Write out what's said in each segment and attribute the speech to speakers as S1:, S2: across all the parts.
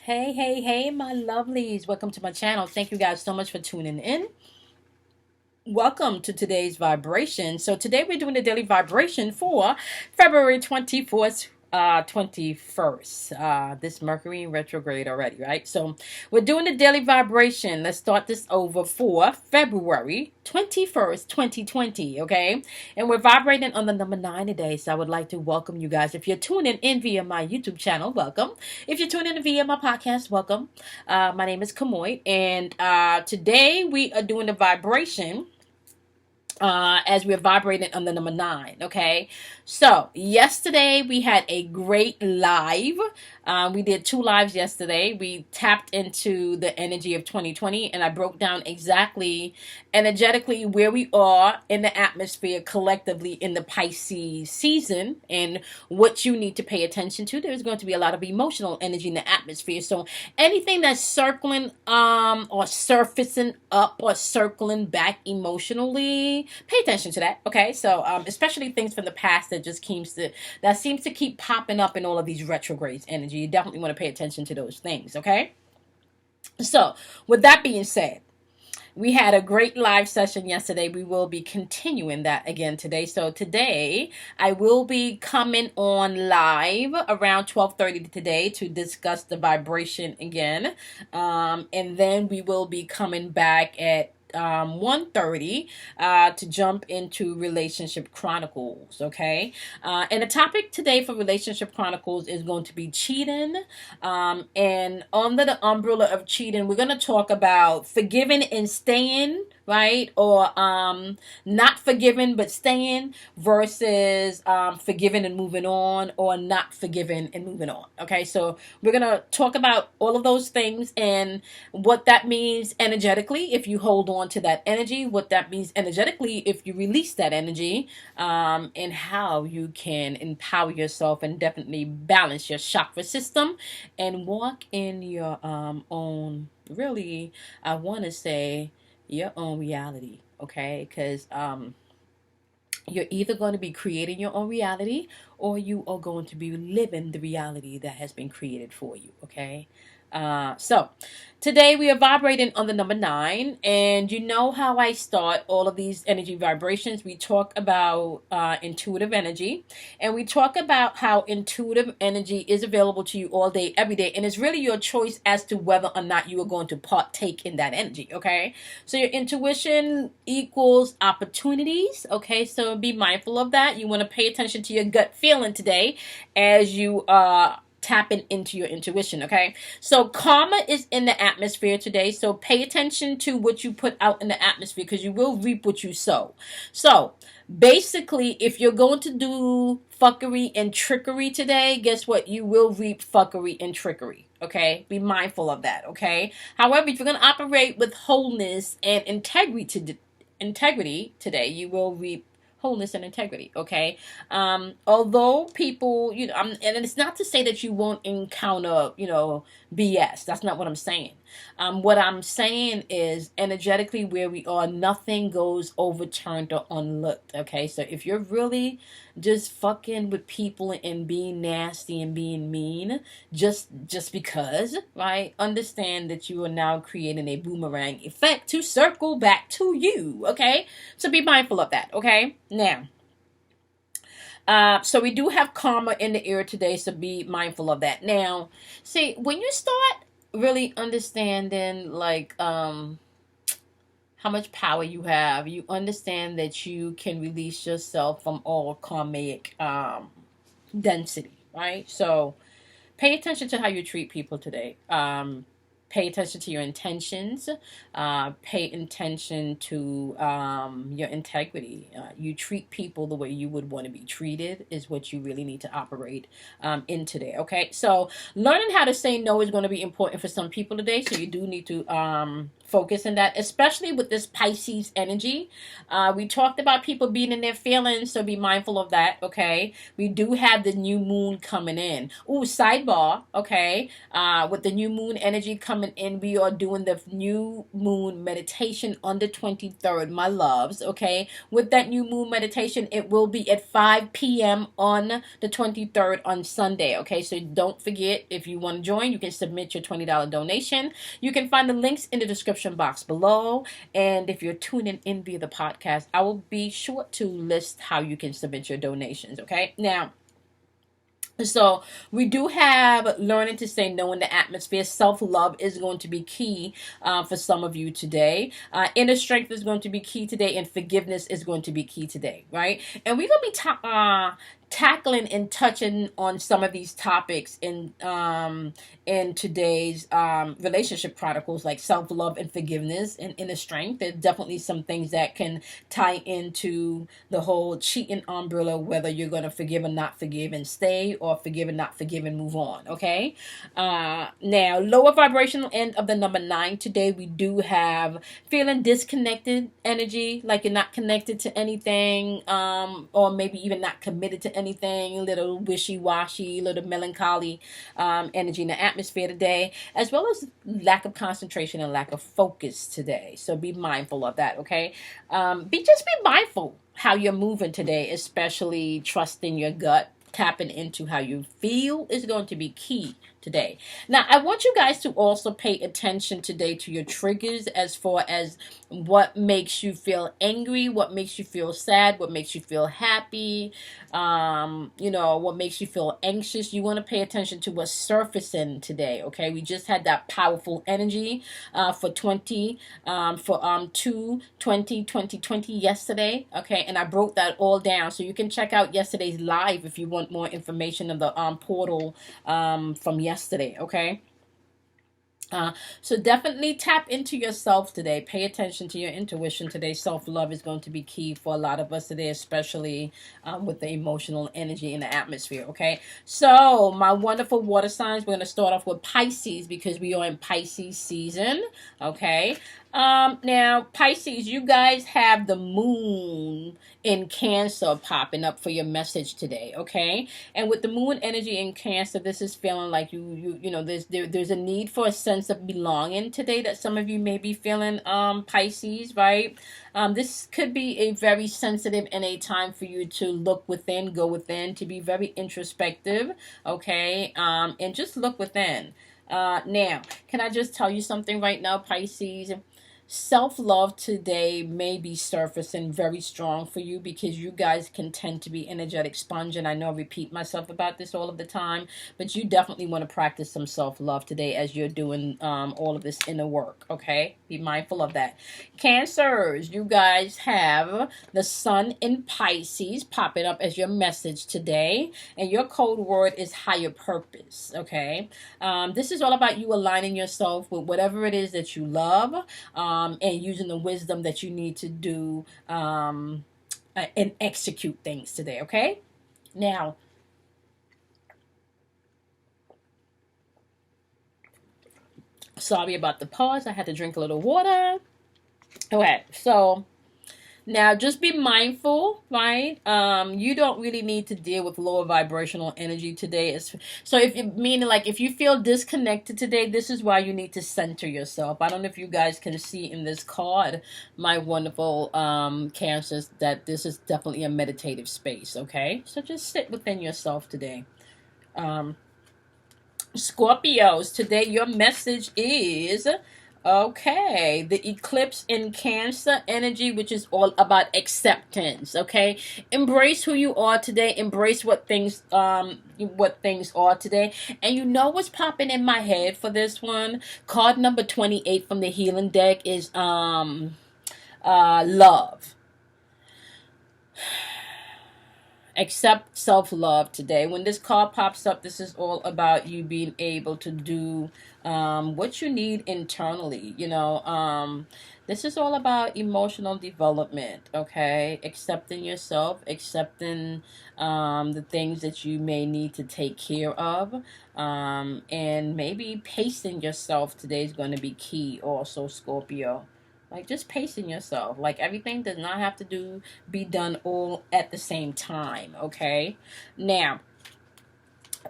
S1: Hey, hey, hey, my lovelies. Welcome to my channel. Thank you guys so much for tuning in. Welcome to today's vibration. So today we're doing the daily vibration for February 24th, 21st. This Mercury in retrograde already, right? So we're doing the daily vibration. Let's start this over for February 21st, 2020, okay? And we're vibrating on the number 9 today. So I would like to welcome you guys. If you're tuning in via my YouTube channel, welcome. If you're tuning in via my podcast, welcome. My name is Kamoy, and today we are doing the vibration as we're vibrating on the number 9. Okay, so yesterday we had a great live. We did 2 lives yesterday. We tapped into the energy of 2020, and I broke down exactly energetically where we are in the atmosphere collectively in the Pisces season and what you need to pay attention to. There's going to be a lot of emotional energy in the atmosphere, so anything that's circling or surfacing up or circling back emotionally, pay attention to that. Okay, so especially things from the past that seems to keep popping up in all of these retrogrades energy. You definitely want to pay attention to those things. Okay, so with that being said, we had a great live session yesterday. We will be continuing that again today. So today I will be coming on live around 12:30 today to discuss the vibration again. And then we will be coming back at 1:30 to jump into Relationship Chronicles. Okay. And the topic today for Relationship Chronicles is going to be cheating. And under the umbrella of cheating, we're going to talk about forgiving and staying, right? Or not forgiving but staying versus forgiving and moving on, or not forgiving and moving on. Okay, so we're going to talk about all of those things and what that means energetically if you hold on to that energy, what that means energetically if you release that energy, and how you can empower yourself and definitely balance your chakra system and walk in your own, really, I want to say, your own reality. Okay, because you're either going to be creating your own reality, or you are going to be living the reality that has been created for you. Okay, so today we are vibrating on the number 9, and you know how I start all of these energy vibrations. We talk about intuitive energy, and we talk about how intuitive energy is available to you all day, every day, and it's really your choice as to whether or not you are going to partake in that energy. Okay, so your intuition equals opportunities. Okay, so be mindful of that. You want to pay attention to your gut feeling today as you tapping into your intuition. Okay, so karma is in the atmosphere today, so pay attention to what you put out in the atmosphere, because you will reap what you sow. So basically, if you're going to do fuckery and trickery today, guess what? You will reap fuckery and trickery. Okay, be mindful of that. Okay, however, if you're going to operate with wholeness and integrity today, you will reap wholeness and integrity. Okay, although people, and it's not to say that you won't encounter, BS. That's not what I'm saying. What I'm saying is, energetically, where we are, nothing goes overturned or unlooked. Okay, so if you're really just fucking with people and being nasty and being mean, just because, right? Understand that you are now creating a boomerang effect to circle back to you. Okay, so be mindful of that. Okay, now. So we do have karma in the air today, so be mindful of that. Now, see, when you start really understanding, like, how much power you have, you understand that you can release yourself from all karmic density, right? So pay attention to how you treat people today. Pay attention to your intentions. Pay attention to your integrity. You treat people the way you would want to be treated is what you really need to operate in today. Okay, so learning how to say no is going to be important for some people today. So you do need to focus in that, especially with this Pisces energy. We talked about people being in their feelings, so be mindful of that, okay? We do have the new moon coming in. Ooh, sidebar, okay? With the new moon energy coming in, we are doing the new moon meditation on the 23rd, my loves, okay? With that new moon meditation, it will be at 5 p.m. on the 23rd on Sunday, okay? So don't forget, if you want to join, you can submit your $20 donation. You can find the links in the description box below. And if you're tuning in via the podcast, I will be sure to list how you can submit your donations, okay? Now, so we do have learning to say no in the atmosphere. Self-love is going to be key for some of you today. Inner strength is going to be key today, and forgiveness is going to be key today, right? And we're going to be tackling and touching on some of these topics in today's relationship chronicles, like self-love and forgiveness and inner strength. There's definitely some things that can tie into the whole cheating umbrella, whether you're going to forgive or not forgive and stay, or forgive and not forgive and move on, okay? Now, lower vibrational end of the number 9 today, we do have feeling disconnected energy, like you're not connected to anything, or maybe even not committed to anything, a little wishy-washy, a little melancholy energy in the atmosphere today, as well as lack of concentration and lack of focus today. So be mindful of that, okay? Be mindful how you're moving today, especially trusting your gut. Tapping into how you feel is going to be key today. Now, I want you guys to also pay attention today to your triggers, as far as what makes you feel angry, what makes you feel sad, what makes you feel happy, what makes you feel anxious. You want to pay attention to what's surfacing today, okay? We just had that powerful energy for 2020 yesterday, okay? And I broke that all down, so you can check out yesterday's live if you want more information of the portal from yesterday, okay? So definitely tap into yourself today. Pay attention to your intuition today. Self-love is going to be key for a lot of us today, especially with the emotional energy in the atmosphere, okay? So my wonderful water signs, we're going to start off with Pisces, because we are in Pisces season, okay? Now, Pisces, you guys have the moon in Cancer popping up for your message today, okay? And with the moon energy in Cancer, this is feeling like there's a need for a sense of belonging today that some of you may be feeling, Pisces, right? This could be a very sensitive and a time for you to look within, go within, to be very introspective, okay? And just look within. Now, can I just tell you something right now, Pisces? Self-love today may be surfacing very strong for you, because you guys can tend to be energetic sponge, and I know I repeat myself about this all of the time, but you definitely want to practice some self-love today as you're doing all of this inner work, okay? Be mindful of that. Cancers, you guys have the sun in Pisces popping up as your message today, and your code word is higher purpose, okay? This is all about you aligning yourself with whatever it is that you love, and using the wisdom that you need to do and execute things today, okay? Now, sorry about the pause. I had to drink a little water. Okay, so now, just be mindful, right? You don't really need to deal with lower vibrational energy today. So if you feel disconnected today, this is why you need to center yourself. I don't know if you guys can see in this card, my wonderful Cancers, that this is definitely a meditative space, okay? So just sit within yourself today. Scorpios, today your message is... okay, the eclipse in Cancer energy, which is all about acceptance, okay? Embrace who you are today. Embrace what things are today. And you know what's popping in my head for this one? Card number 28 from the healing deck is love. Accept self-love today. When this card pops up, this is all about you being able to do what you need internally. This is all about emotional development, okay? Accepting yourself, accepting the things that you may need to take care of, and maybe pacing yourself today is going to be key also, Scorpio. Like, just pacing yourself. Like, everything does not have to be done all at the same time, okay? Now,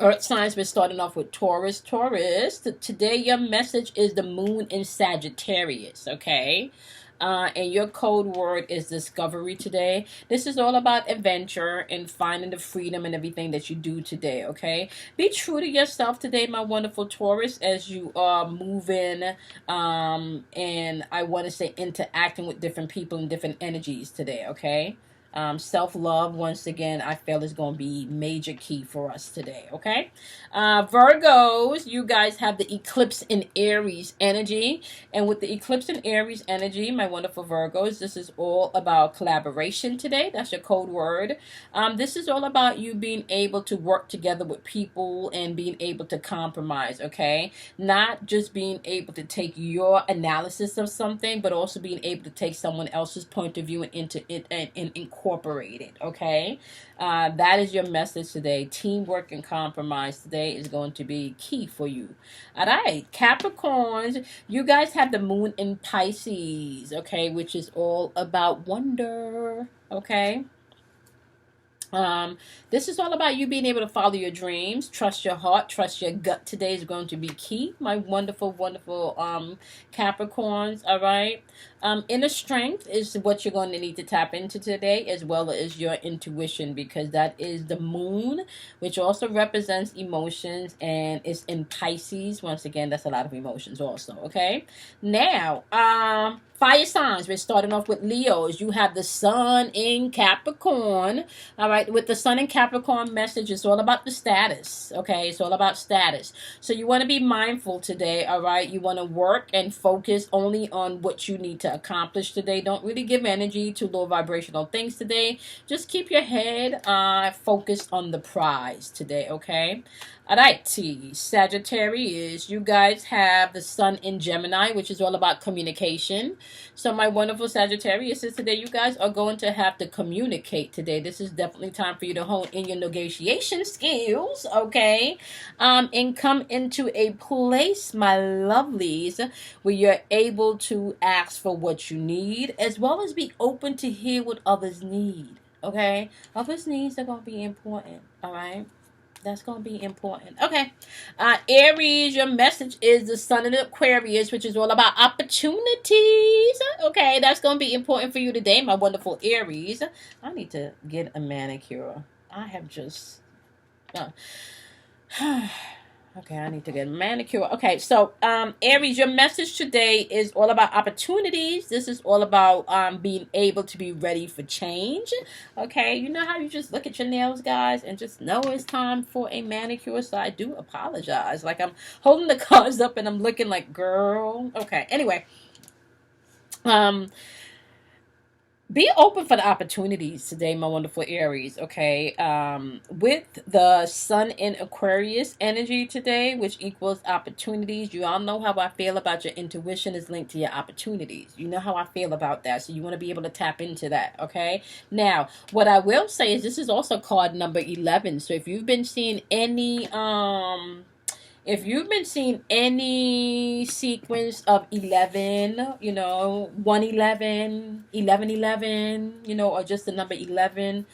S1: Earth signs, we're starting off with Taurus. Taurus, today your message is the moon in Sagittarius, okay? And your code word is discovery today. This is all about adventure and finding the freedom and everything that you do today, okay? Be true to yourself today, my wonderful Taurus, as you are moving, and I want to say interacting with different people and different energies today, okay? Self-love, once again, I feel is going to be major key for us today, okay? Virgos, you guys have the eclipse in Aries energy. And with the eclipse in Aries energy, my wonderful Virgos, this is all about collaboration today. That's your code word. This is all about you being able to work together with people and being able to compromise, okay? Not just being able to take your analysis of something, but also being able to take someone else's point of view and into it and incorporate it, okay? That is your message today. Teamwork and compromise today is going to be key for you. All right, Capricorns, you guys have the moon in Pisces, okay, which is all about wonder, okay? This is all about you being able to follow your dreams, trust your heart, trust your gut today is going to be key, my wonderful, wonderful Capricorns, all right? Inner strength is what you're going to need to tap into today, as well as your intuition, because that is the moon, which also represents emotions, and it's in Pisces. Once again, that's a lot of emotions also, okay? Now, fire signs, we're starting off with Leos. You have the sun in Capricorn, all right? With the sun in Capricorn message, it's all about the status, okay? It's all about status. So you want to be mindful today, all right? You want to work and focus only on what you need to accomplish today. Don't really give energy to low vibrational things today. Just keep your head focused on the prize today, okay? All right, Sagittarius, you guys have the sun in Gemini, which is all about communication. So my wonderful Sagittarius, today you guys are going to have to communicate today. This is definitely time for you to hone in your negotiation skills, okay? And come into a place, my lovelies, where you're able to ask for what you need, as well as be open to hear what others need, okay? Others' needs are going to be important, all right? That's going to be important. Okay. Aries, your message is the sun in Aquarius, which is all about opportunities. Okay, that's going to be important for you today, my wonderful Aries. I need to get a manicure. I have just... Okay, I need to get a manicure. Okay, so Aries, your message today is all about opportunities. This is all about being able to be ready for change. Okay, you know how you just look at your nails, guys, and just know it's time for a manicure. So I do apologize. Like, I'm holding the cards up and I'm looking like, girl. Okay, anyway. Be open for the opportunities today, my wonderful Aries, okay? With the sun in Aquarius energy today, which equals opportunities, you all know how I feel about your intuition is linked to your opportunities. You know how I feel about that, so you want to be able to tap into that, okay? Now, what I will say is this is also card number 11, so if you've been seeing any... If you've been seeing any sequence of 11, 111, 1111, or just the number 11,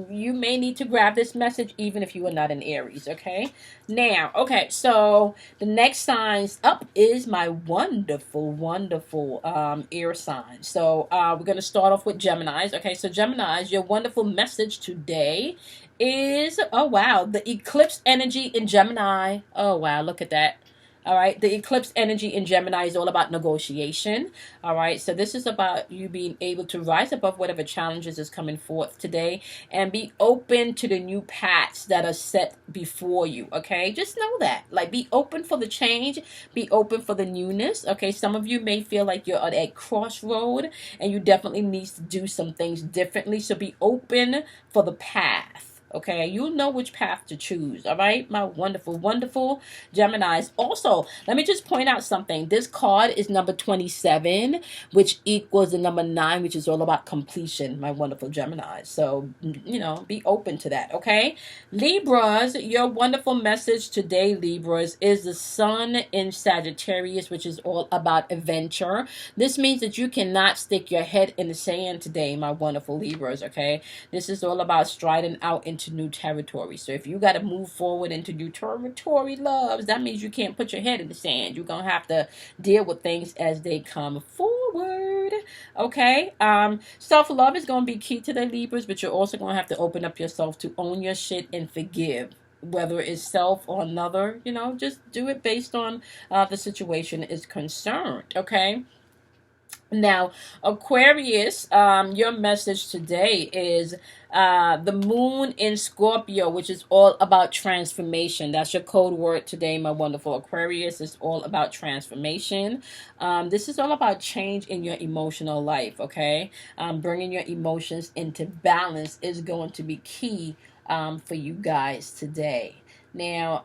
S1: you may need to grab this message even if you are not in Aries, okay? Now, okay, so the next signs up is my wonderful, wonderful air sign. So we're going to start off with Geminis, okay? So Geminis, your wonderful message today is, oh wow, the eclipse energy in Gemini. Oh wow, look at that. All right. The eclipse energy in Gemini is all about negotiation. All right. So this is about you being able to rise above whatever challenges is coming forth today and be open to the new paths that are set before you. Okay. Just know that. Like, be open for the change, be open for the newness. Okay. Some of you may feel like you're at a crossroad and you definitely need to do some things differently. So be open for the path. Okay, you'll know which path to choose. All right, my wonderful, wonderful Geminis. Also, let me just point out something. This card is number 27, which equals the number 9, which is all about completion, my wonderful Geminis. So, be open to that. Okay, Libras, your wonderful message today, Libras, is the sun in Sagittarius, which is all about adventure. This means that you cannot stick your head in the sand today, my wonderful Libras. Okay, this is all about striding out into new territory. So if you got to move forward into new territory, loves, that means you can't put your head in the sand. You're going to have to deal with things as they come forward. Okay. Self-love is going to be key to the Libras, but you're also going to have to open up yourself to own your shit and forgive. Whether it's self or another, just do it based on the situation is concerned. Okay. Now, Aquarius, your message today is the moon in Scorpio, which is all about transformation. That's your code word today, my wonderful Aquarius. It's all about transformation. This is all about change in your emotional life, okay? Bringing your emotions into balance is going to be key for you guys today. Now,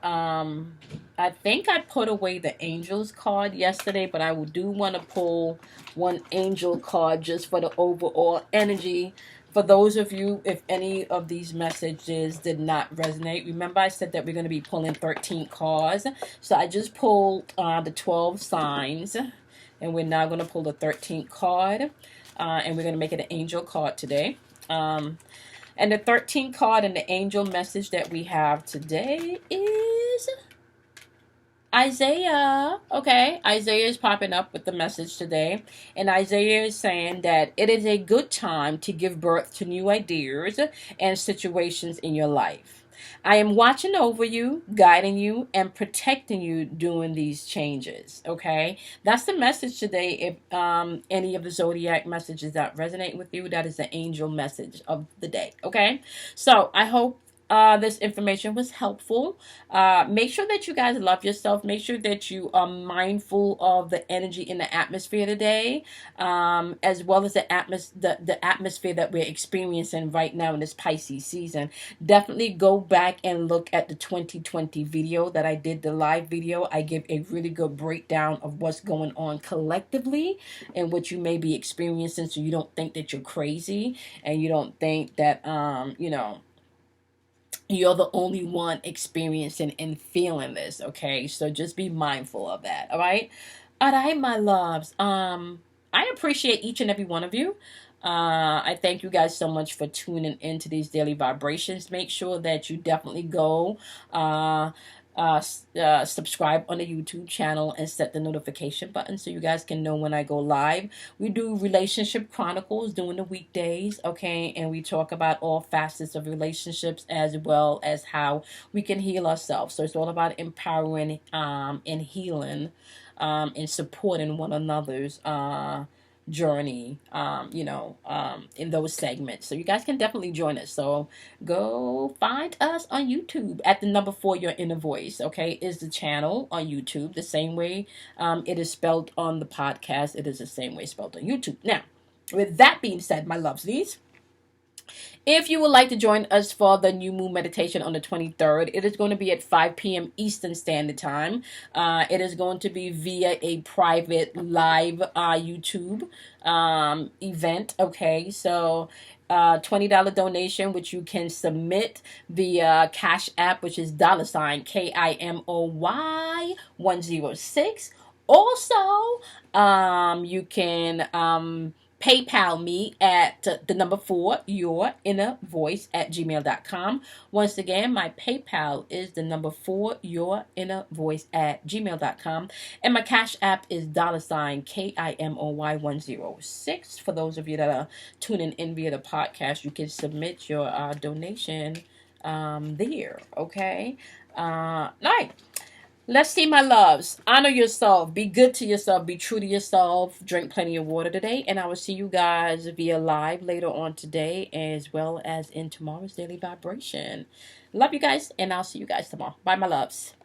S1: I think I put away the angels card yesterday, but I do want to pull one angel card just for the overall energy. For those of you, if any of these messages did not resonate, remember I said that we're going to be pulling 13 cards. So I just pulled the 12 signs, and we're now going to pull the 13th card, and we're going to make it an angel card today. And the 13th card and the angel message that we have today is Isaiah. Okay, Isaiah is popping up with the message today. And Isaiah is saying that it is a good time to give birth to new ideas and situations in your life. I am watching over you, guiding you, and protecting you during these changes. Okay, that's the message today. If any of the zodiac messages that resonate with you, that is the angel message of the day. Okay, so I hope this information was helpful. Make sure that you guys love yourself. Make sure that you are mindful of the energy in the atmosphere today, as well as the atmosphere that we're experiencing right now in this Pisces season. Definitely go back and look at the 2020 video that I did, the live video. I give a really good breakdown of what's going on collectively and what you may be experiencing, so you don't think that you're crazy and you don't think that you're the only one experiencing and feeling this. Okay, so just be mindful of that. All right, my loves. I appreciate each and every one of you. I thank you guys so much for tuning into these daily vibrations. Make sure that you definitely go subscribe on the YouTube channel and set the notification button so you guys can know when I go live. We do relationship chronicles during the weekdays, okay, and we talk about all facets of relationships as well as how we can heal ourselves. So it's all about empowering and healing and supporting one another's journey, in those segments. So you guys can definitely join us. So go find us on YouTube at the number 4 Your Inner Voice, okay, is the channel on YouTube. The same way it is spelled on the podcast, it is the same way spelled on YouTube. Now, with that being said, my lovesies, if you would like to join us for the new moon meditation on the 23rd, it is going to be at 5 p.m. Eastern Standard Time. It is going to be via a private live YouTube event. Okay, so $20 donation, which you can submit via Cash App, which is $ KIMOY 106. Also, you can PayPal me at the number 4 Your Inner Voice at gmail.com. Once again, my PayPal is the number 4 Your Inner Voice at gmail.com. And my Cash App is $ KIMOY 106. For those of you that are tuning in via the podcast, you can submit your donation there. Okay. All right. Let's see, my loves. Honor yourself. Be good to yourself. Be true to yourself. Drink plenty of water today. And I will see you guys via live later on today, as well as in tomorrow's daily vibration. Love you guys, and I'll see you guys tomorrow. Bye, my loves.